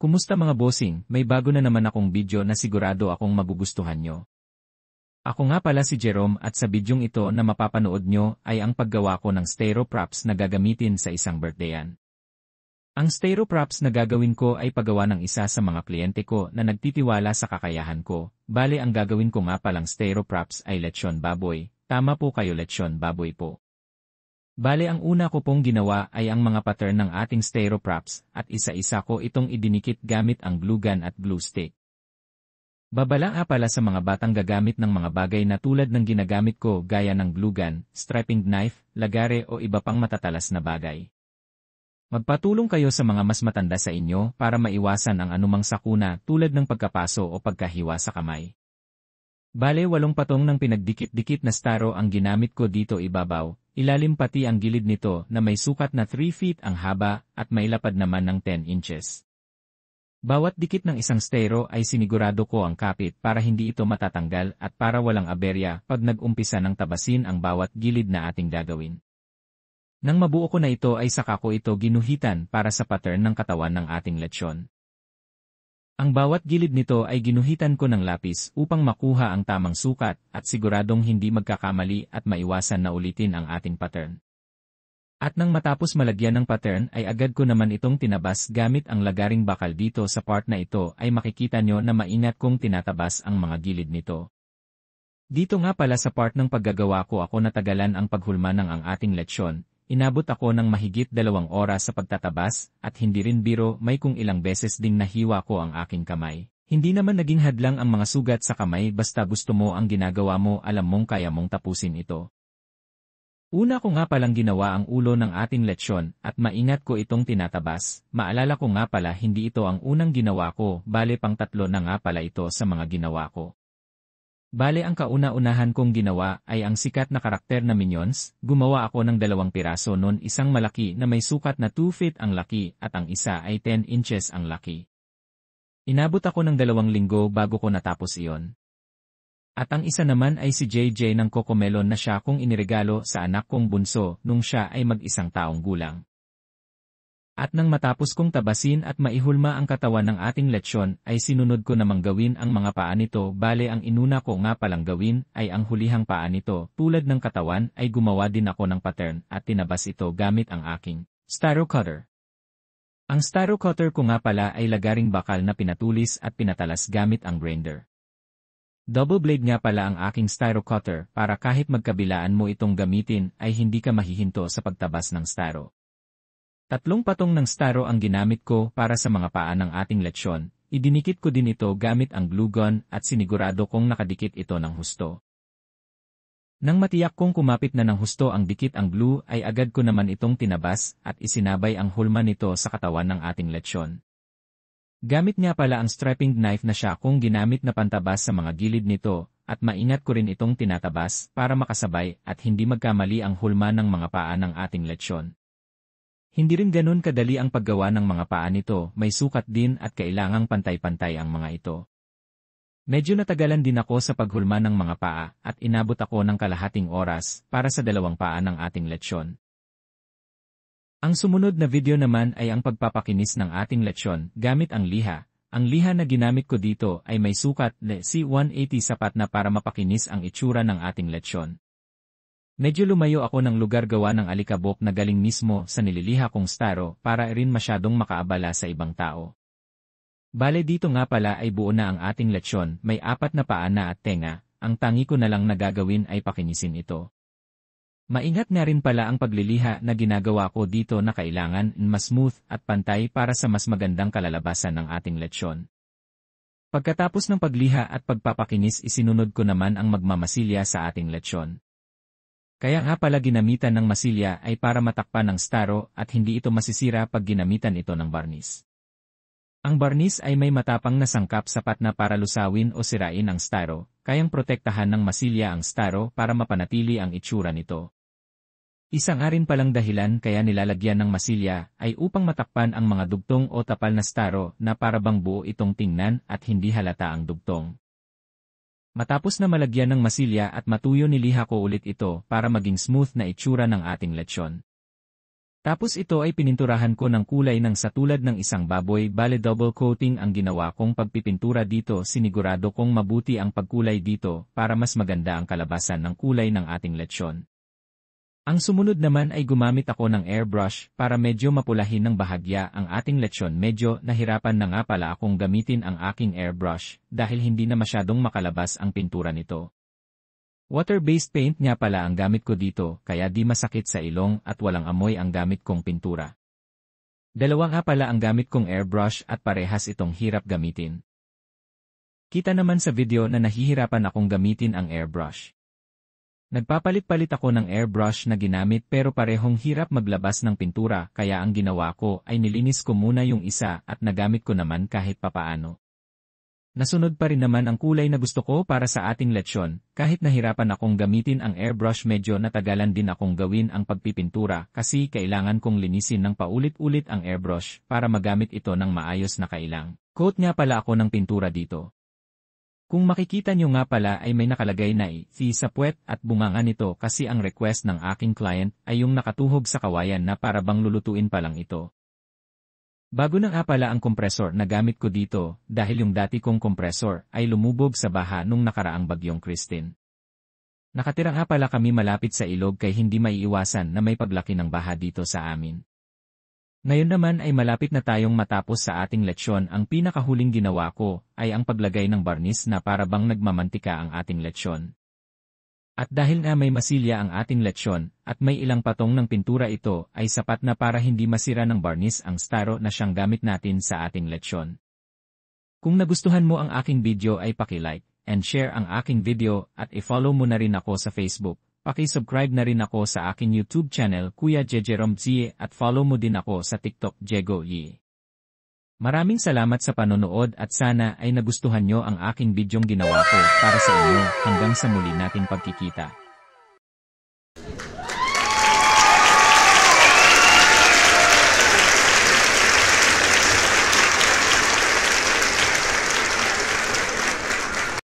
Kumusta mga bossing, may bago na naman akong video na sigurado akong magugustuhan nyo. Ako nga pala si Jerome at sa bidyong ito na mapapanood nyo ay ang paggawa ko ng styro props na gagamitin sa isang birthdayan. Ang styro props na gagawin ko ay paggawa ng isa sa mga kliyente ko na nagtitiwala sa kakayahan ko. Bale ang gagawin ko nga palang styro props ay lechon baboy. Tama po kayo, lechon baboy po. Bale ang una ko pong ginawa ay ang mga pattern ng ating styro props at isa-isa ko itong idinikit gamit ang glue gun at glue stick. Babala pala sa mga batang gagamit ng mga bagay na tulad ng ginagamit ko gaya ng glue gun, striping knife, lagare o iba pang matatalas na bagay. Magpatulong kayo sa mga mas matanda sa inyo para maiwasan ang anumang sakuna tulad ng pagkapaso o pagkahiwa sa kamay. Bale 8 patong ng pinagdikit-dikit na styro ang ginamit ko dito ibabaw, ilalim pati ang gilid nito na may sukat na 3 feet ang haba at may lapad naman ng 10 inches. Bawat dikit ng isang styro ay sinigurado ko ang kapit para hindi ito matatanggal at para walang aberya pag nag-umpisa ng tabasin ang bawat gilid na ating gagawin. Nang mabuo ko na ito ay saka ko ito ginuhitan para sa pattern ng katawan ng ating lechon. Ang bawat gilid nito ay ginuhitan ko ng lapis upang makuha ang tamang sukat at siguradong hindi magkakamali at maiwasan na ulitin ang ating pattern. At nang matapos malagyan ng pattern ay agad ko naman itong tinabas gamit ang lagaring bakal dito sa part na ito ay makikita nyo na maingat kong tinatabas ang mga gilid nito. Dito nga pala sa part ng paggagawa ko ako natagalan ang paghulma ng ang ating lechon. Inabot ako ng mahigit 2 oras sa pagtatabas at hindi rin biro may kung ilang beses ding nahiwa ko ang aking kamay. Hindi naman naging hadlang ang mga sugat sa kamay basta gusto mo ang ginagawa mo alam mong kaya mong tapusin ito. Una ko nga palang ginawa ang ulo ng ating lechon at maingat ko itong tinatabas. Maalala ko nga pala hindi ito ang unang ginawa ko, bale pang 3 na nga pala ito sa mga ginawa ko. Bale ang kauna-unahan kong ginawa ay ang sikat na karakter na Minions, gumawa ako ng 2 piraso nun, isang malaki na may sukat na 2 feet ang laki at ang isa ay 10 inches ang laki. Inabot ako ng 2 linggo bago ko natapos iyon. At ang isa naman ay si JJ ng Cocomelon na siya kong iniregalo sa anak kong bunso nung siya ay mag-1 taong gulang. At nang matapos kong tabasin at maihulma ang katawan ng ating lechon ay sinunod ko namang gawin ang mga paa nito. Bale ang inuna ko nga palang gawin ay ang hulihang paa nito. Tulad ng katawan ay gumawa din ako ng pattern at tinabas ito gamit ang aking styro cutter. Ang styro cutter ko nga pala ay lagaring bakal na pinatulis at pinatalas gamit ang grinder. Double blade nga pala ang aking styro cutter para kahit magkabilaan mo itong gamitin ay hindi ka mahihinto sa pagtabas ng styro. 3 patong ng styro ang ginamit ko para sa mga paa ng ating lechon. Idinikit ko din ito gamit ang glue gun at sinigurado kong nakadikit ito ng husto. Nang matiyak kong kumapit na ng husto ang dikit ang glue ay agad ko naman itong tinabas at isinabay ang hulma nito sa katawan ng ating lechon. Gamit nga pala ang striping knife na siya kong ginamit na pantabas sa mga gilid nito at maingat ko rin itong tinatabas para makasabay at hindi magkamali ang hulma ng mga paa ng ating lechon. Hindi rin ganun kadali ang paggawa ng mga paa nito, may sukat din at kailangang pantay-pantay ang mga ito. Medyo natagalan din ako sa paghulma ng mga paa at inabot ako ng kalahating oras para sa 2 paa ng ating lechon. Ang sumunod na video naman ay ang pagpapakinis ng ating lechon gamit ang liha. Ang liha na ginamit ko dito ay may sukat na C180 sapat na para mapakinis ang itsura ng ating lechon. Medyo lumayo ako ng lugar gawa ng alikabok na galing mismo sa nililiha kong styro para rin masyadong makaabala sa ibang tao. Bale dito nga pala ay buo na ang ating lechon, may 4 na paa na at tenga, ang tangi ko na lang na gagawin ay pakinisin ito. Maingat nga rin pala ang pagliliha na ginagawa ko dito na kailangan mas smooth at pantay para sa mas magandang kalalabasan ng ating lechon. Pagkatapos ng pagliha at pagpapakinis isinunod ko naman ang magmamasilya sa ating lechon. Kaya nga pala ginamitan ng masilya ay para matakpan ng styro at hindi ito masisira pag ginamitan ito ng barnis. Ang barnis ay may matapang na sangkap sapat na para lusawin o sirain ang styro, kayang protektahan ng masilya ang styro para mapanatili ang itsura nito. Isang rin palang dahilan kaya nilalagyan ng masilya ay upang matakpan ang mga dugtong o tapal na styro na para bang buo itong tingnan at hindi halata ang dugtong. Matapos na malagyan ng masilya at matuyo niliha ko ulit ito para maging smooth na itsura ng ating lechon. Tapos ito ay pininturahan ko ng kulay ng sa tulad ng isang baboy, bale double coating ang ginawa kong pagpipintura dito. Sinigurado kong mabuti ang pagkulay dito para mas maganda ang kalabasan ng kulay ng ating lechon. Ang sumunod naman ay gumamit ako ng airbrush para medyo mapulahin ng bahagya ang ating lechon. Medyo nahirapan na nga pala akong gamitin ang aking airbrush dahil hindi na masyadong makalabas ang pintura nito. Water-based paint nga pala ang gamit ko dito kaya di masakit sa ilong at walang amoy ang gamit kong pintura. Dalawa nga pala ang gamit kong airbrush at parehas itong hirap gamitin. Kita naman sa video na nahihirapan akong gamitin ang airbrush. Nagpapalit-palit ako ng airbrush na ginamit pero parehong hirap maglabas ng pintura kaya ang ginawa ko ay nilinis ko muna yung isa at nagamit ko naman kahit papaano. Nasunod pa rin naman ang kulay na gusto ko para sa ating lechon, kahit nahirapan akong gamitin ang airbrush medyo natagalan din akong gawin ang pagpipintura kasi kailangan kong linisin ng paulit-ulit ang airbrush para magamit ito ng maayos na kailang. Coat nga pala ako ng pintura dito. Kung makikita nyo nga pala ay may nakalagay na sa puwet at bunganga nito kasi ang request ng aking client ay yung nakatuhog sa kawayan na para bang lulutuin pa lang ito. Bago na nga pala ang kompresor na gamit ko dito dahil yung dati kong kompresor ay lumubog sa baha nung nakaraang bagyong Christine. Nakatira nga pala kami malapit sa ilog kaya hindi maiiwasan na may paglaki ng baha dito sa amin. Ngayon naman ay malapit na tayong matapos sa ating lechon. Ang pinakahuling ginawa ko ay ang paglagay ng barnis na para bang nagmamantika ang ating lechon. At dahil na may masilya ang ating lechon, at may ilang patong ng pintura ito, ay sapat na para hindi masira ng barnis ang staro na siyang gamit natin sa ating lechon. Kung nagustuhan mo ang aking video ay paki-like and share ang aking video at i-follow mo na rin ako sa Facebook. Paki-subscribe na rin ako sa aking YouTube channel Kuya Jerome Zie at follow mo din ako sa TikTok Jego Yi. Maraming salamat sa panonood at sana ay nagustuhan nyo ang aking bidyong ginawa ko para sa inyo. Hanggang sa muli nating pagkikita.